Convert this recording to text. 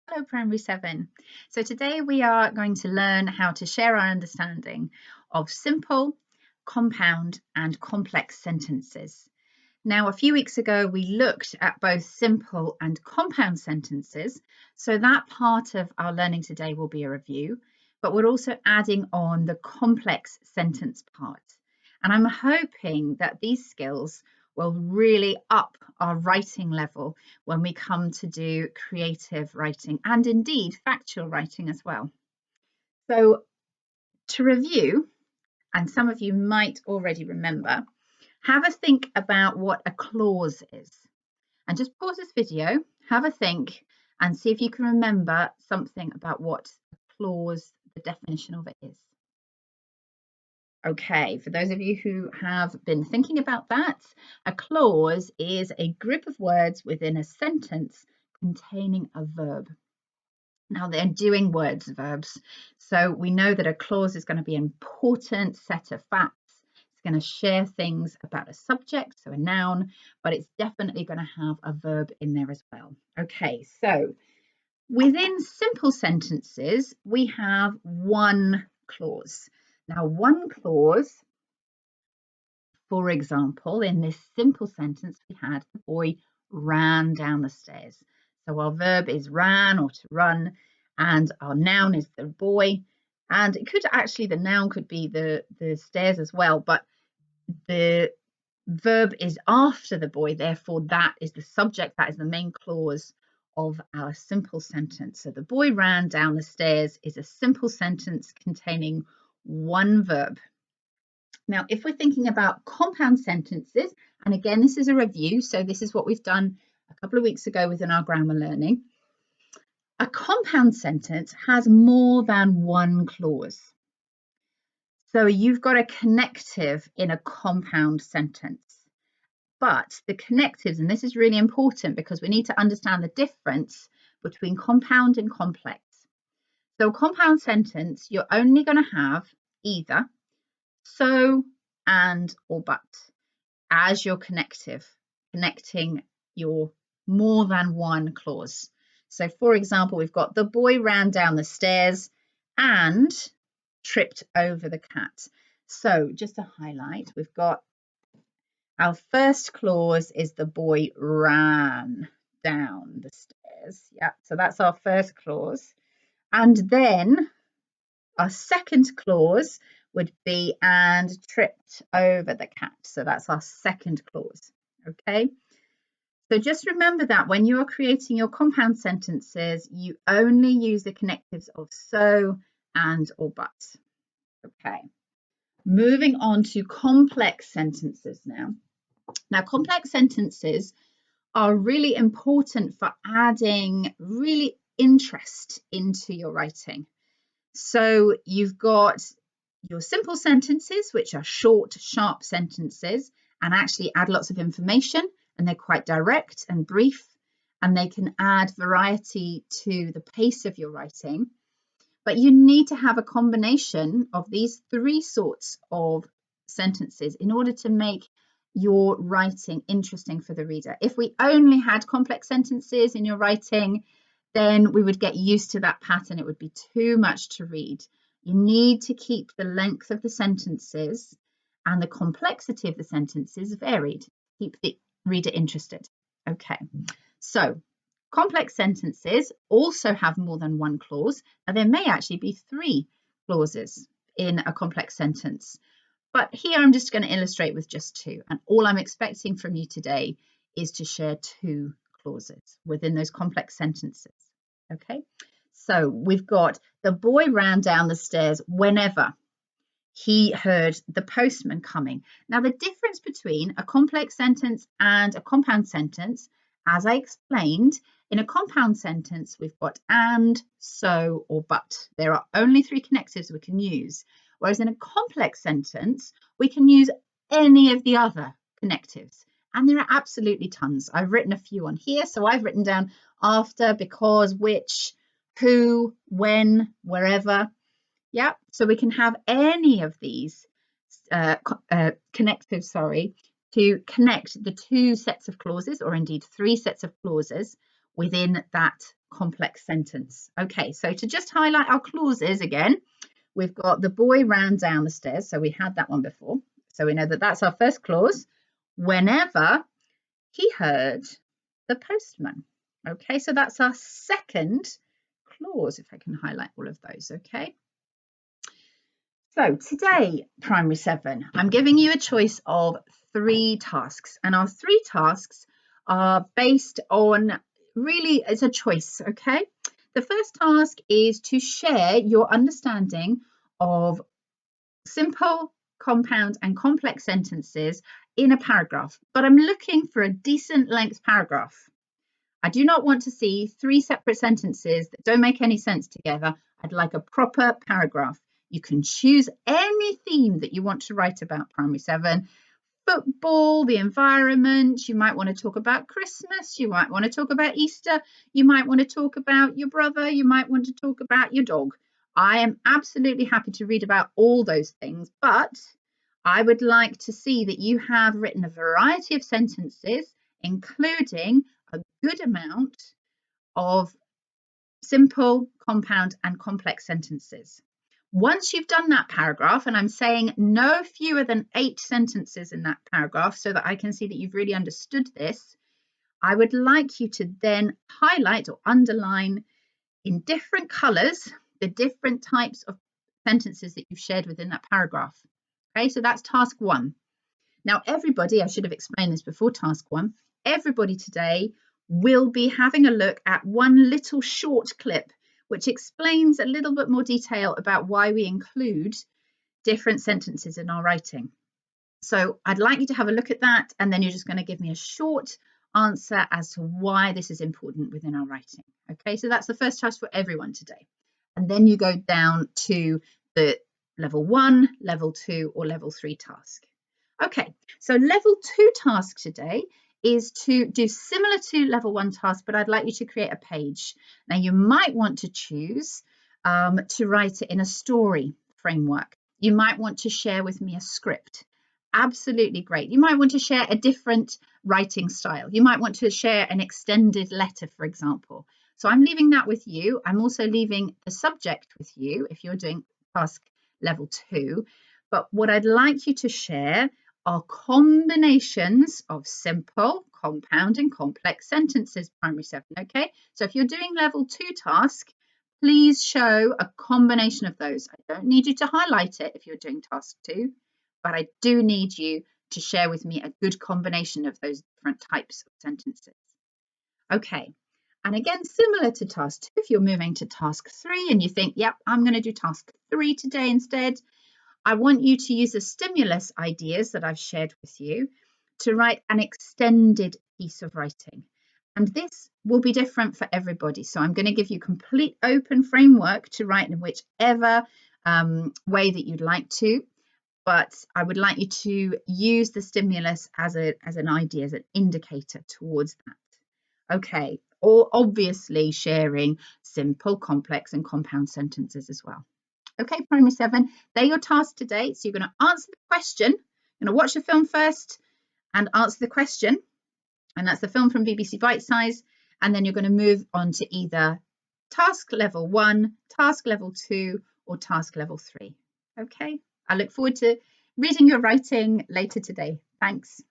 Hello, Primary 7. So today we are going to learn how to share our understanding of simple, compound and complex sentences. Now, a few weeks ago, we looked at both simple and compound sentences. So that part of our learning today will be a review, but we're also adding on the complex sentence part. And I'm hoping that these skills will really up our writing level when we come to do creative writing and indeed factual writing as well. So to review, and some of you might already remember, have a think about what a clause is. And just pause this video, have a think, and see if you can remember something about what a clause, the definition of it is. Okay, for those of you who have been thinking about that, a clause is a group of words within a sentence containing a verb. Now they're doing words, verbs. So we know that a clause is going to be an important set of facts. It's going to share things about a subject, so a noun, but it's definitely going to have a verb in there as well. Okay, so within simple sentences, we have one clause. Now, one clause, for example, in this simple sentence, we had the boy ran down the stairs. So our verb is ran or to run, and our noun is the boy. And it could actually, the noun could be the stairs as well, but the verb is after the boy. Therefore, that is the subject, that is the main clause of our simple sentence. So the boy ran down the stairs is a simple sentence containing one verb. Now, if we're thinking about compound sentences, and again, this is a review, so this is what we've done a couple of weeks ago within our grammar learning. A compound sentence has more than one clause. So you've got a connective in a compound sentence. But the connectives, and this is really important because we need to understand the difference between compound and complex. So a compound sentence, you're only going to have either so, and, or but as your connective, connecting your more than one clause. So for example, we've got the boy ran down the stairs and tripped over the cat. So just to highlight, we've got our first clause is the boy ran down the stairs. Yeah, so that's our first clause. And then our second clause would be and tripped over the cat. So that's our second clause. Okay. So just remember that when you are creating your compound sentences, you only use the connectives of so, and, or but. Okay. Moving on to complex sentences now. Now, complex sentences are really important for adding really interest into your writing. So you've got your simple sentences, which are short, sharp sentences and actually add lots of information, and they're quite direct and brief, and they can add variety to the pace of your writing. But you need to have a combination of these three sorts of sentences in order to make your writing interesting for the reader. If we only had complex sentences in your writing, then we would get used to that pattern. It would be too much to read. You need to keep the length of the sentences and the complexity of the sentences varied. Keep the reader interested. Okay, so complex sentences also have more than one clause. Now, there may actually be three clauses in a complex sentence, but here I'm just going to illustrate with just two. And all I'm expecting from you today is to share two clauses within those complex sentences. Okay, so we've got the boy ran down the stairs whenever he heard the postman coming. Now, the difference between a complex sentence and a compound sentence, as I explained, in a compound sentence, we've got and, so, or but. There are only three connectives we can use. Whereas in a complex sentence, we can use any of the other connectives. And there are absolutely tons. I've written a few on here. So I've written down after, because, which, who, when, wherever. Yeah, so we can have any of these connectives, to connect the two sets of clauses, or indeed three sets of clauses within that complex sentence. Okay, so to just highlight our clauses again, we've got the boy ran down the stairs. So we had that one before. So we know that that's our first clause. Whenever he heard the postman. Okay, so that's our second clause, if I can highlight all of those. Okay. So today, Primary 7, I'm giving you a choice of 3 tasks, and our 3 tasks are based on, really, it's a choice, okay? The first task is to share your understanding of simple, compound and complex sentences in a paragraph, but I'm looking for a decent length paragraph. I do not want to see 3 separate sentences that don't make any sense together. I'd like a proper paragraph. You can choose any theme that you want to write about, Primary 7. Football, the environment, you might want to talk about Christmas, you might want to talk about Easter, you might want to talk about your brother, you might want to talk about your dog. I am absolutely happy to read about all those things, but I would like to see that you have written a variety of sentences, including a good amount of simple, compound and complex sentences. Once you've done that paragraph, and I'm saying no fewer than 8 sentences in that paragraph so that I can see that you've really understood this, I would like you to then highlight or underline in different colours the different types of sentences that you've shared within that paragraph. Okay, so that's task 1. Now, everybody, I should have explained this before task 1, everybody today will be having a look at one little short clip which explains a little bit more detail about why we include different sentences in our writing. So I'd like you to have a look at that, and then you're just going to give me a short answer as to why this is important within our writing. Okay, so that's the first task for everyone today. And then you go down to the level 1, level 2 or level 3 task. Okay, so level 2 task today is to do similar to level 1 task, but I'd like you to create a page. Now you might want to choose to write it in a story framework. You might want to share with me a script. Absolutely great. You might want to share a different writing style. You might want to share an extended letter, for example. So I'm leaving that with you. I'm also leaving the subject with you if you're doing task level 2. But what I'd like you to share are combinations of simple, compound and complex sentences, Primary 7, okay? So if you're doing level 2 task, please show a combination of those. I don't need you to highlight it if you're doing task 2, but I do need you to share with me a good combination of those different types of sentences. Okay, and again, similar to task 2, if you're moving to task 3 and you think, yep, I'm going to do task 3 today instead, I want you to use the stimulus ideas that I've shared with you to write an extended piece of writing. And this will be different for everybody. So I'm going to give you complete open framework to write in whichever way that you'd like to. But I would like you to use the stimulus as an idea, as an indicator towards that. Okay, or obviously sharing simple, complex and compound sentences as well. Okay, Primary 7, they're your tasks today. So you're going to answer the question. You're going to watch the film first and answer the question. And that's the film from BBC Bitesize. And then you're going to move on to either task level 1, task level 2, or task level 3. Okay, I look forward to reading your writing later today. Thanks.